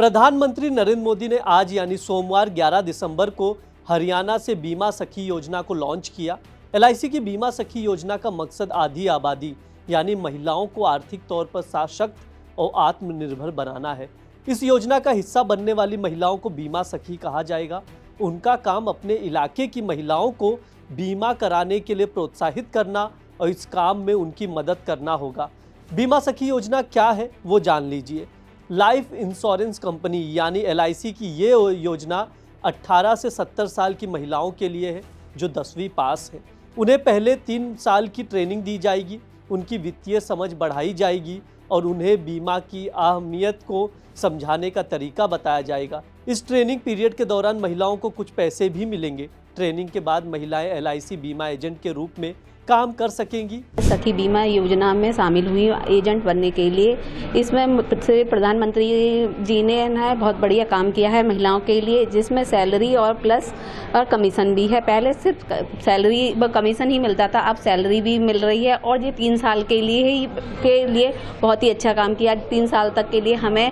प्रधानमंत्री नरेंद्र मोदी ने आज यानी सोमवार 11 दिसंबर को हरियाणा से बीमा सखी योजना को लॉन्च किया। एलआईसी की बीमा सखी योजना का मकसद आधी आबादी यानी महिलाओं को आर्थिक तौर पर सशक्त और आत्मनिर्भर बनाना है। इस योजना का हिस्सा बनने वाली महिलाओं को बीमा सखी कहा जाएगा। उनका काम अपने इलाके की महिलाओं को बीमा कराने के लिए प्रोत्साहित करना और इस काम में उनकी मदद करना होगा। बीमा सखी योजना क्या है वो जान लीजिए। लाइफ इंश्योरेंस कंपनी यानी एलआईसी की ये योजना 18 से 70 साल की महिलाओं के लिए है जो 10वीं पास है। उन्हें पहले 3 साल की ट्रेनिंग दी जाएगी, उनकी वित्तीय समझ बढ़ाई जाएगी और उन्हें बीमा की अहमियत को समझाने का तरीका बताया जाएगा। इस ट्रेनिंग पीरियड के दौरान महिलाओं को कुछ पैसे भी मिलेंगे। ट्रेनिंग के बाद महिलाएं एलआईसी बीमा एजेंट के रूप में काम कर सकेंगी। सखी बीमा योजना में शामिल हुई एजेंट बनने के लिए। इसमें प्रधानमंत्री जी ने बहुत बढ़िया काम किया है महिलाओं के लिए, जिसमें सैलरी और प्लस और कमीशन भी है। पहले सिर्फ सैलरी व कमीशन ही मिलता था, अब सैलरी भी मिल रही है और ये 3 साल के लिए बहुत ही अच्छा काम किया। 3 साल तक के लिए हमें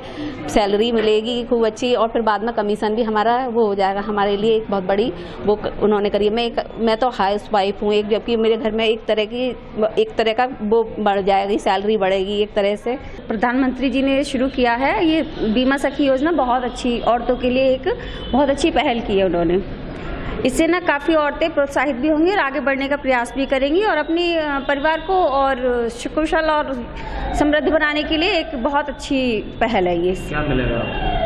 सैलरी मिलेगी खूब अच्छी और फिर बाद में कमीशन भी हमारा वो हो जाएगा। हमारे लिए एक बहुत बड़ी वो उन्होंने करी है। मैं तो हाउस वाइफ हूँ, जबकि मेरे घर में एक तरह का वो बढ़ जाएगी, सैलरी बढ़ेगी एक तरह से। प्रधानमंत्री जी ने शुरू किया है ये बीमा सखी योजना, बहुत अच्छी औरतों के लिए एक बहुत अच्छी पहल की है उन्होंने। इससे ना काफ़ी औरतें प्रोत्साहित भी होंगी और आगे बढ़ने का प्रयास भी करेंगी और अपनी परिवार को और कुशल और समृद्ध बनाने के लिए एक बहुत अच्छी पहल है ये। क्या मिलेगा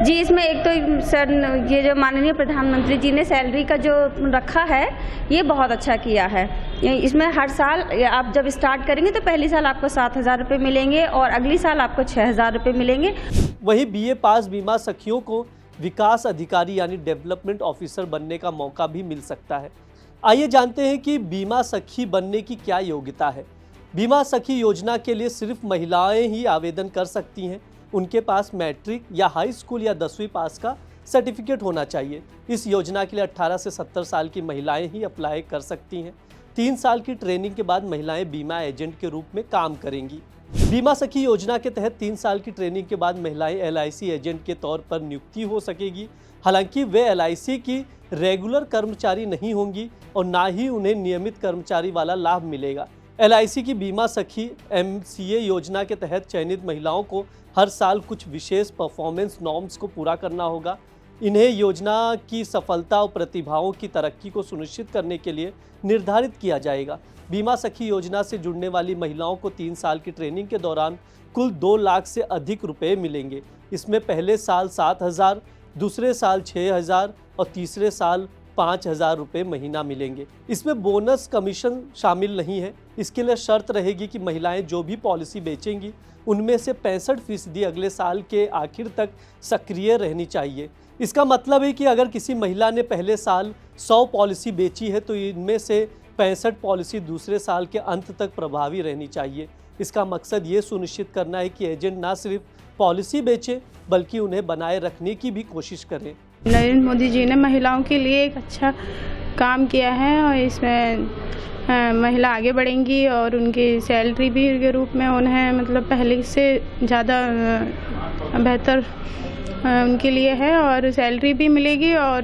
जी? इसमें एक तो सर ये जो माननीय प्रधानमंत्री जी ने सैलरी का जो रखा है ये बहुत अच्छा किया है। इसमें हर साल आप जब स्टार्ट करेंगे तो पहली साल आपको 7,000 रुपये मिलेंगे और अगली साल आपको 6,000 रुपये मिलेंगे। वहीं बीए पास बीमा सखियों को विकास अधिकारी यानी डेवलपमेंट ऑफिसर बनने का मौका भी मिल सकता है। आइए जानते हैं कि बीमा सखी बनने की क्या योग्यता है। बीमा सखी योजना के लिए सिर्फ महिलाएं ही आवेदन कर सकती हैं। उनके पास मैट्रिक या हाई स्कूल या 10वीं पास का सर्टिफिकेट होना चाहिए। इस योजना के लिए 18 से 70 साल की महिलाएं ही अप्लाई कर सकती हैं। 3 साल की ट्रेनिंग के बाद महिलाएं बीमा एजेंट के रूप में काम करेंगी। बीमा सखी योजना के तहत 3 साल की ट्रेनिंग के बाद महिलाएं एलआईसी एजेंट के तौर पर नियुक्ति हो सकेगी। हालांकि वे एलआईसी की रेगुलर कर्मचारी नहीं होंगी और ना ही उन्हें नियमित कर्मचारी वाला लाभ मिलेगा। एलआईसी की बीमा सखी एमसीए योजना के तहत चयनित महिलाओं को हर साल कुछ विशेष परफॉर्मेंस नॉर्म्स को पूरा करना होगा। इन्हें योजना की सफलता और प्रतिभाओं की तरक्की को सुनिश्चित करने के लिए निर्धारित किया जाएगा। बीमा सखी योजना से जुड़ने वाली महिलाओं को 3 साल की ट्रेनिंग के दौरान कुल 2 लाख से अधिक रुपए मिलेंगे। इसमें पहले साल 7,000, दूसरे साल 6,000 और तीसरे साल 5,000 रुपये महीना मिलेंगे। इसमें बोनस कमीशन शामिल नहीं है। इसके लिए शर्त रहेगी कि महिलाएं जो भी पॉलिसी बेचेंगी उनमें से 65% अगले साल के आखिर तक सक्रिय रहनी चाहिए। इसका मतलब है कि अगर किसी महिला ने पहले साल 100 पॉलिसी बेची है तो इनमें से 65 पॉलिसी दूसरे साल के अंत तक प्रभावी रहनी चाहिए। इसका मकसद ये सुनिश्चित करना है कि एजेंट न सिर्फ पॉलिसी बेचे बल्कि उन्हें बनाए रखने की भी कोशिश करें। नरेंद्र मोदी जी ने महिलाओं के लिए एक अच्छा काम किया है और इसमें महिला आगे बढ़ेंगी और उनकी सैलरी भी के रूप में उन्हें मतलब पहले से ज़्यादा बेहतर उनके लिए है और सैलरी भी मिलेगी और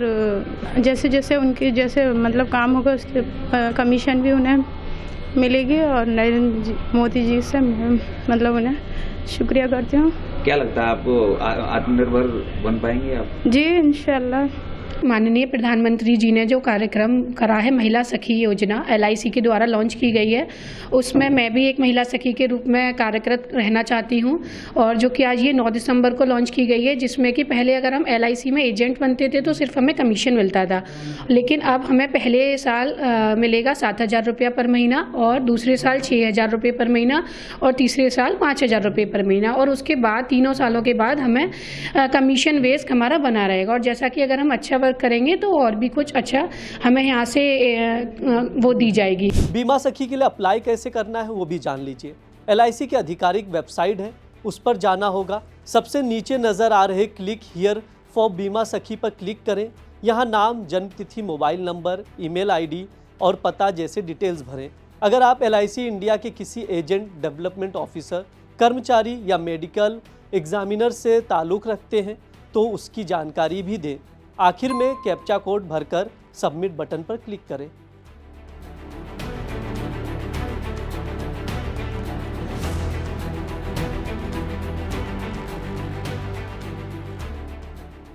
जैसे जैसे उनकी जैसे मतलब काम होगा उसके कमीशन भी उन्हें मिलेगी। और नरेंद्र मोदी जी से मतलब उन्हें शुक्रिया करती हूँ। क्या लगता है आपको आत्मनिर्भर बन पाएंगे आप? जी इंशाल्लाह। माननीय प्रधानमंत्री जी ने जो कार्यक्रम करा है महिला सखी योजना एलआईसी के द्वारा लॉन्च की गई है, उसमें मैं भी एक महिला सखी के रूप में कार्यरत रहना चाहती हूं। और जो कि आज ये 9 दिसंबर को लॉन्च की गई है, जिसमें कि पहले अगर हम एलआईसी में एजेंट बनते थे तो सिर्फ हमें कमीशन मिलता था, लेकिन अब हमें पहले साल मिलेगा 7,000 रुपया पर महीना और दूसरे साल 6,000 रुपये पर महीना और तीसरे साल 5,000 रुपये पर महीना और उसके बाद 3 सालों के बाद हमें कमीशन बेस हमारा बना रहेगा। और जैसा कि अगर हम अच्छा करेंगे तो और भी कुछ अच्छा हमें यहाँ से वो दी जाएगी। बीमा सखी के लिए अप्लाई कैसे करना है वो भी जान लीजिए। एलआईसी की आधिकारिक वेबसाइट है, उस पर जाना होगा। सबसे नीचे नजर आ रहे क्लिक हियर फॉर बीमा सखी पर क्लिक करें। यहाँ नाम, जन्मतिथि, मोबाइल नंबर, ईमेल आईडी और पता जैसे डिटेल्स भरें। अगर आप एलआईसी इंडिया के किसी एजेंट, डेवलपमेंट ऑफिसर, कर्मचारी या मेडिकल एग्जामिनर से ताल्लुक़ रखते हैं तो उसकी जानकारी भी दें। आखिर में कैप्चा कोड भरकर सबमिट बटन पर क्लिक करें।